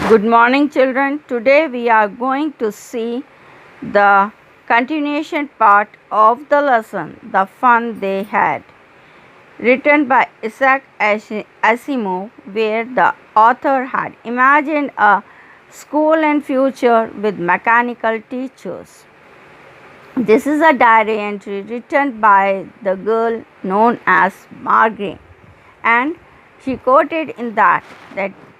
Good morning, children. Today we are going to see the continuation part of the lesson, The Fun They Had, written by Isaac Asimov, where the author had imagined a school and future with mechanical teachers. This is a diary entry written by the girl known as Margaret, and she quoted in that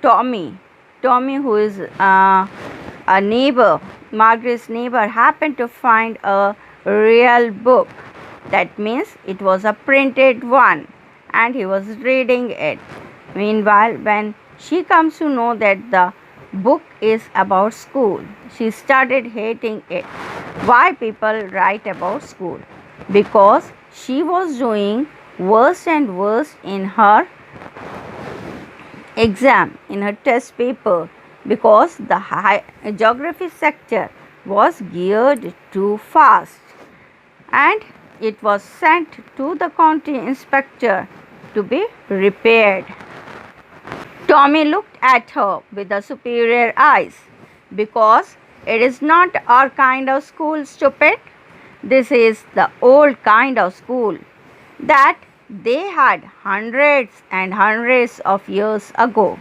Tommy, who is a neighbor, Margaret's neighbor, happened to find a real book. That means it was a printed one, and he was reading it. Meanwhile, when she comes to know that the book is about school, she started hating it. Why people write about school? Because she was doing worse and worse in her exam, in her test paper, because the geography sector was geared too fast, and it was sent to the county inspector to be repaired. Tommy looked at her with the superior eyes. Because it is not our kind of school, stupid. This is the old kind of school that they had hundreds and hundreds of years ago.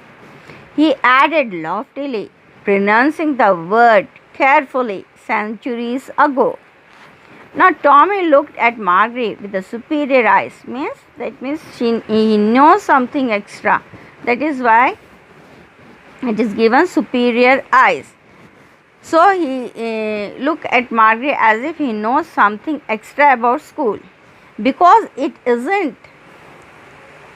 He added loftily, pronouncing the word carefully, centuries ago. Now Tommy looked at Margaret with the superior eyes. That means he knows something extra. That is why it is given superior eyes. So he looked at Margaret as if he knows something extra about school. Because it isn't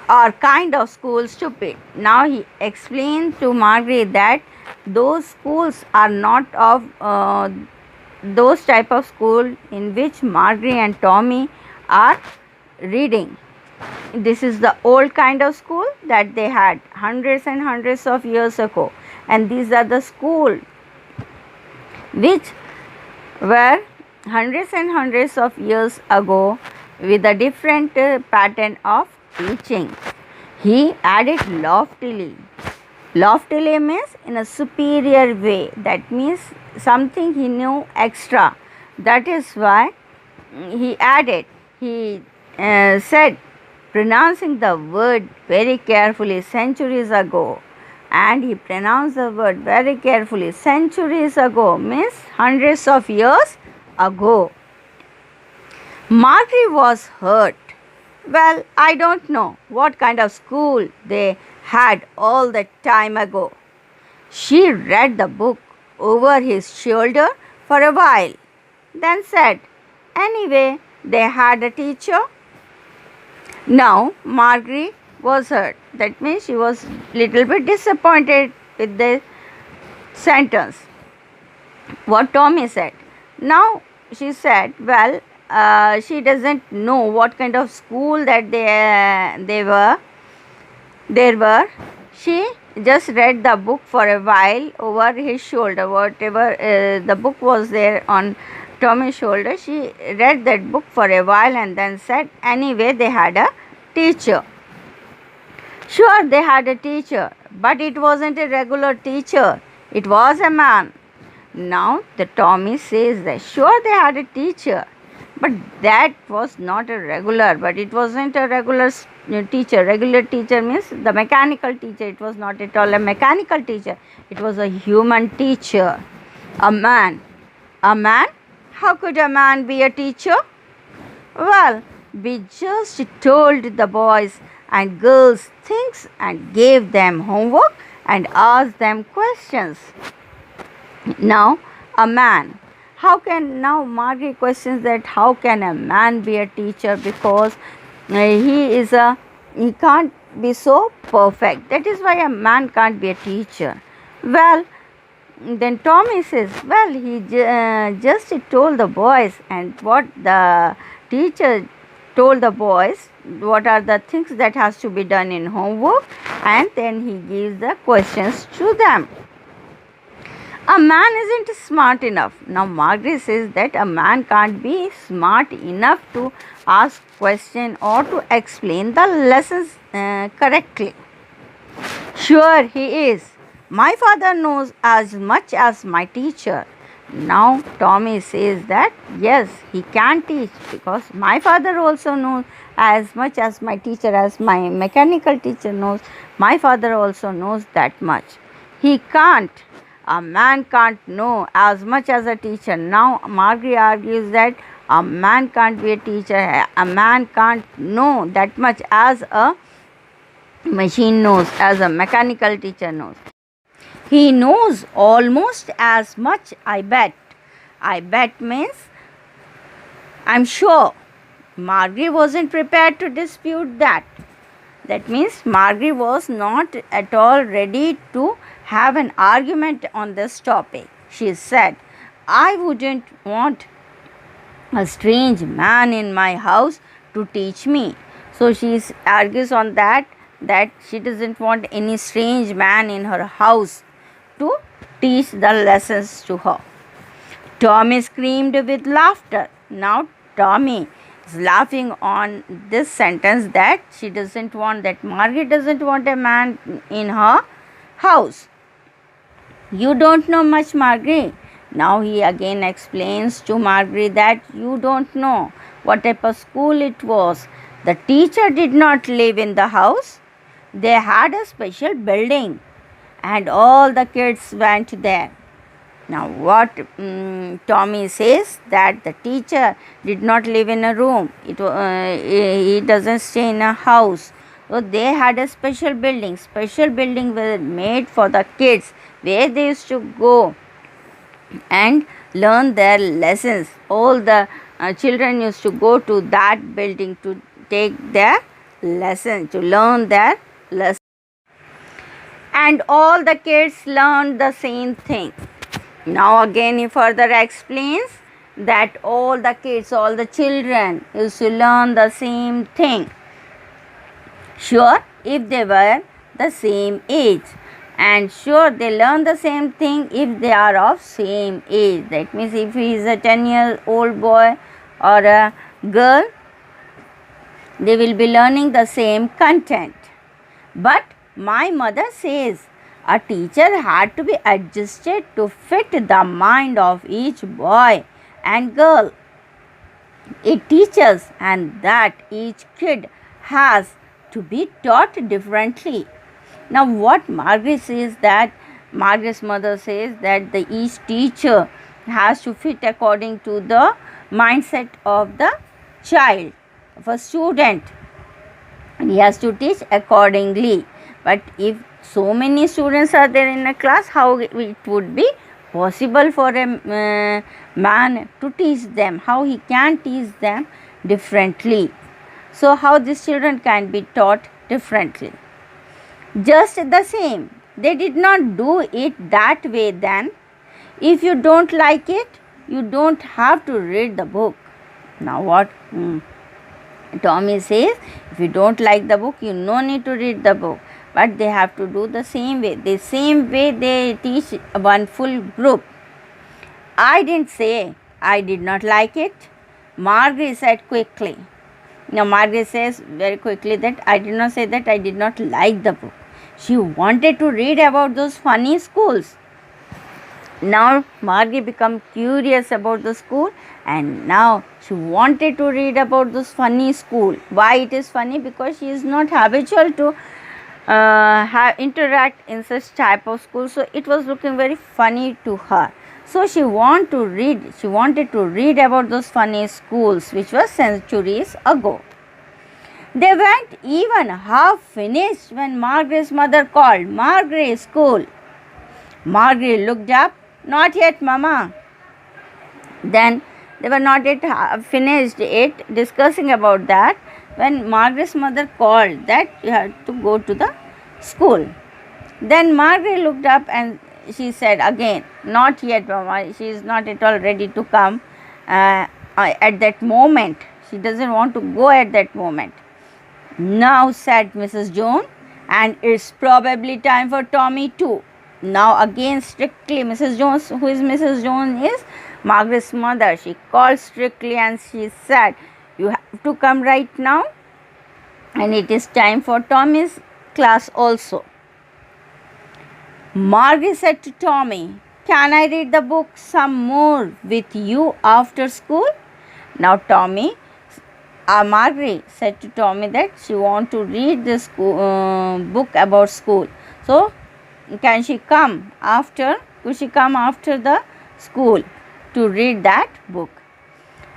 our kind of school, stupid. Now he explained to Margaret that those schools are not of those type of school in which Margaret and Tommy are reading. This is the old kind of school that they had hundreds and hundreds of years ago, and these are the school which were hundreds and hundreds of years ago with a different pattern of teaching. He added loftily. Loftily means in a superior way. That means something he knew extra. That is why he added. He said, pronouncing the word very carefully, centuries ago. And he pronounced the word very carefully. Centuries ago means hundreds of years ago. Margaret was hurt. Well, I don't know what kind of school they had all that time ago. She read the book over his shoulder for a while, then said, anyway, they had a teacher. Now, Margaret was hurt. That means she was little bit disappointed with the sentence. What Tommy said. Now, she said, well, she doesn't know what kind of school that there were. She just read the book for a while over his shoulder. Whatever the book was there on Tommy's shoulder, she read that book for a while and then said, anyway, they had a teacher. Sure, they had a teacher, but it wasn't a regular teacher. It was a man. Now the Tommy says that sure they had a teacher, but that was not a regular, but it wasn't a regular teacher. Regular teacher means the mechanical teacher. It was not at all a mechanical teacher. It was a human teacher. A man. A man? How could a man be a teacher? Well, we just told the boys and girls things and gave them homework and asked them questions. Now, a man. How can, now Margaret questions that how can a man be a teacher, because he can't be so perfect. That is why a man can't be a teacher. Well, then Tommy says, well, he just told the boys, and what the teacher told the boys, what are the things that has to be done in homework, and then he gives the questions to them. A man isn't smart enough. Now Margaret says that a man can't be smart enough to ask question or to explain the lessons correctly. Sure he is, My father knows as much as my teacher. Now Tommy says that yes, he can teach because my father also knows as much as my teacher, as my mechanical teacher knows. My father also knows that much. He can't. A man can't know as much as a teacher. Now Margaret argues that a man can't be a teacher. A man can't know that much as a machine knows, as a mechanical teacher knows. He knows almost as much, I bet. I bet means I'm sure. Margaret wasn't prepared to dispute that. That means Margaret was not at all ready to have an argument on this topic. She said, I wouldn't want a strange man in my house to teach me. So she argues on that she doesn't want any strange man in her house to teach the lessons to her. Tommy screamed with laughter. Now Tommy is laughing on this sentence that she doesn't want, that Margaret doesn't want a man in her house. You don't know much, Margaret. Now he again explains to Margaret that you don't know what type of school it was. The teacher did not live in the house. They had a special building and all the kids went there. Now what Tommy says that the teacher did not live in a room. He doesn't stay in a house. So they had a special building. Special building was made for the kids where they used to go and learn their lessons. All the children used to go to that building to take their lesson, to learn their lesson. And all the kids learned the same thing. Now again he further explains that all the kids, all the children used to learn the same thing. Sure, if they were the same age. And sure, they learn the same thing if they are of same age. That means if he is a 10-year-old boy or a girl, they will be learning the same content. But my mother says a teacher had to be adjusted to fit the mind of each boy and girl. It teaches, and that each kid has to be taught differently. Now what Margaret says, that Margaret's mother says that each teacher has to fit according to the mindset of the child, of a student. He has to teach accordingly. But if so many students are there in a class, how it would be possible for a man to teach them? How he can teach them differently? So how these children can be taught differently? Just the same, they did not do it that way then. If you don't like it, you don't have to read the book. Now what Tommy says, if you don't like the book, you no need to read the book. But they have to do the same way. The same way they teach one full group. I didn't say I did not like it. Margaret said quickly. Now Margaret says very quickly that I did not say that I did not like the book. She wanted to read about those funny schools. Now Margaret became curious about the school, and now she wanted to read about this funny school. Why it is funny? Because she is not habitual to interact in such type of school. So it was looking very funny to her. So she wanted to read about those funny schools which were centuries ago. They weren't even half finished when Margaret's mother called, "Margaret, school." Margaret looked up. "Not yet, Mama." Then they were not yet finished discussing about that when Margaret's mother called that you have to go to the school. Then Margaret looked up and she said again, "Not yet, Mama." She is not at all ready to come at that moment. She doesn't want to go at that moment. "Now," said Mrs. Jones, "and it's probably time for Tommy too." Now again strictly Mrs. Jones, who is Mrs. Jones, is Margaret's mother. She called strictly and she said, "You have to come right now, and it is time for Tommy's class also." Margaret said to Tommy, "Can I read the book some more with you after school?" Now Margaret said to Tommy that she want to read this book about school. So can she come after? Could she come after the school to read that book?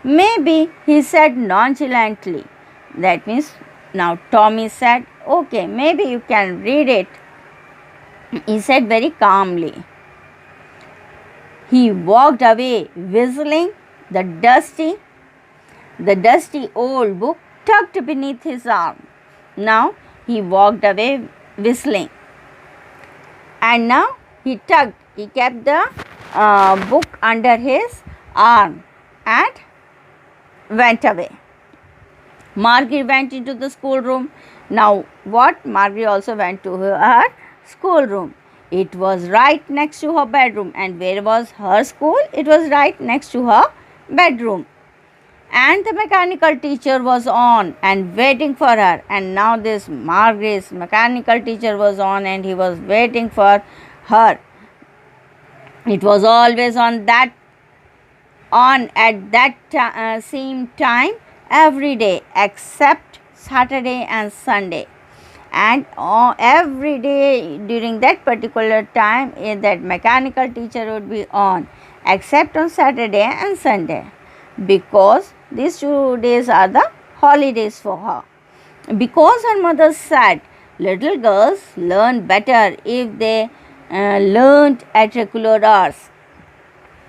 Maybe, he said nonchalantly. That means now Tommy said, "Okay, maybe you can read it," he said very calmly. He walked away whistling, the dusty old book tucked beneath his arm. Now he walked away whistling. And now he kept the book under his arm and went away. Margaret went into the schoolroom. Now what? Margaret also went to her schoolroom. It was right next to her bedroom. And where was her school? It was right next to her bedroom. And the mechanical teacher was on and waiting for her. And now this Margaret's mechanical teacher was on and he was waiting for her. It was always on at that same time every day except Saturday and Sunday. And every day during that particular time that mechanical teacher would be on except on Saturday and Sunday, because these 2 days are the holidays for her. Because her mother said little girls learn better if they learned at regular hours.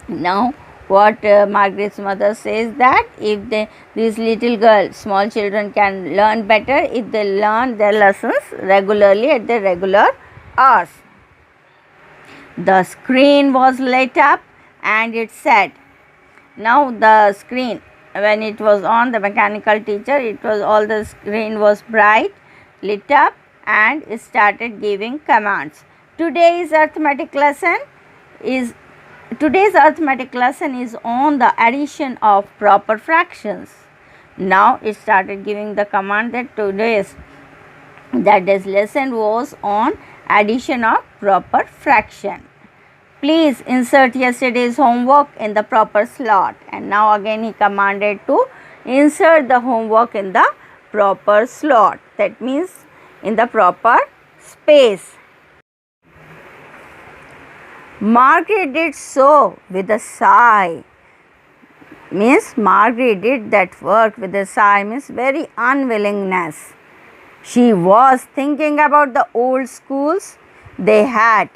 Now what Margaret's mother says that if these little girls, small children, can learn better if they learn their lessons regularly at the regular hours. The screen was lit up and it said, now the screen, when it was on, the mechanical teacher, all the screen was bright, lit up, and it started giving commands. Today's arithmetic lesson is on the addition of proper fractions. Now it started giving the command that today's lesson was on addition of proper fraction. Please insert yesterday's homework in the proper slot. And now again he commanded to insert the homework in the proper slot. That means in the proper space. Margaret did so with a sigh. Means Margaret did that work with a sigh, means very unwillingness. She was thinking about the old schools they had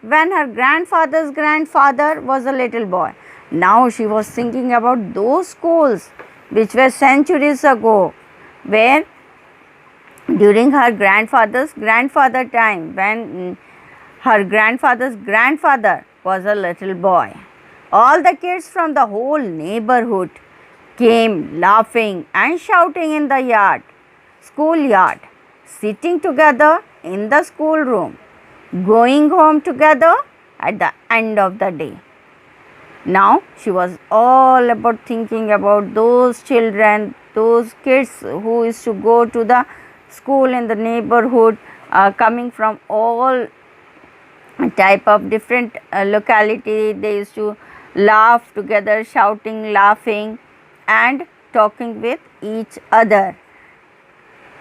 when her grandfather's grandfather was a little boy. Now she was thinking about those schools which were centuries ago, where during her grandfather's grandfather time, when her grandfather's grandfather was a little boy. All the kids from the whole neighborhood came laughing and shouting in the schoolyard, sitting together in the schoolroom, going home together at the end of the day. Now she was all about thinking about those children, those kids who used to go to the school in the neighborhood, coming from all type of different locality. They used to laugh together, shouting, laughing and talking with each other,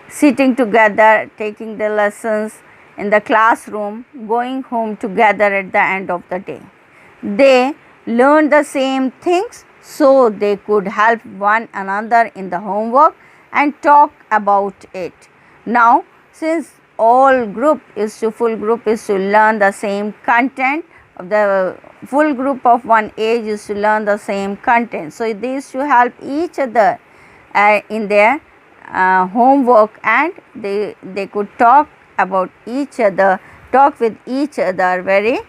sitting together, taking the lessons in the classroom, going home together at the end of the day. They learned the same things so they could help one another in the homework and talk about it. Now since full group is to learn the same content, the full group of one age is to learn the same content. So they used to help each other in their homework, and they could talk with each other very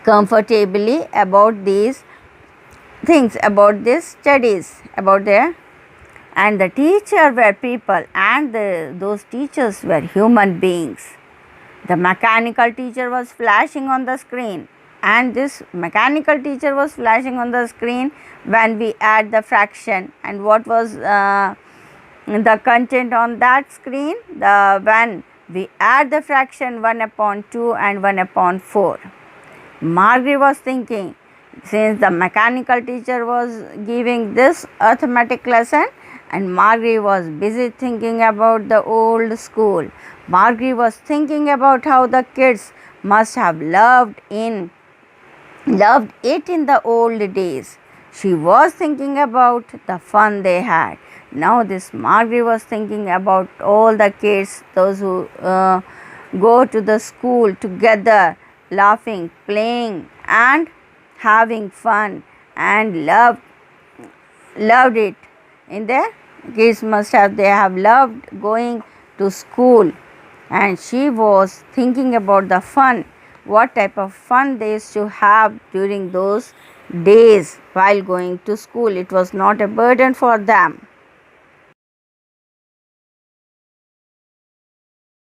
comfortably about these things, about these studies, about their. And the teacher were people, and those teachers were human beings. The mechanical teacher was flashing on the screen, and this mechanical teacher was flashing on the screen when we add the fraction. And what was the content on that screen? When we add the fraction 1 upon 2 and 1 upon 4. Margaret was thinking, since the mechanical teacher was giving this arithmetic lesson and Margaret was busy thinking about the old school. Margaret was thinking about how the kids must have loved it in the old days. She was thinking about the fun they had. Now this Margaret was thinking about all the kids, those who go to the school together, laughing, playing and having fun, and loved it. In their kids they have loved going to school, and she was thinking about the fun, what type of fun they used to have during those days while going to school. It was not a burden for them.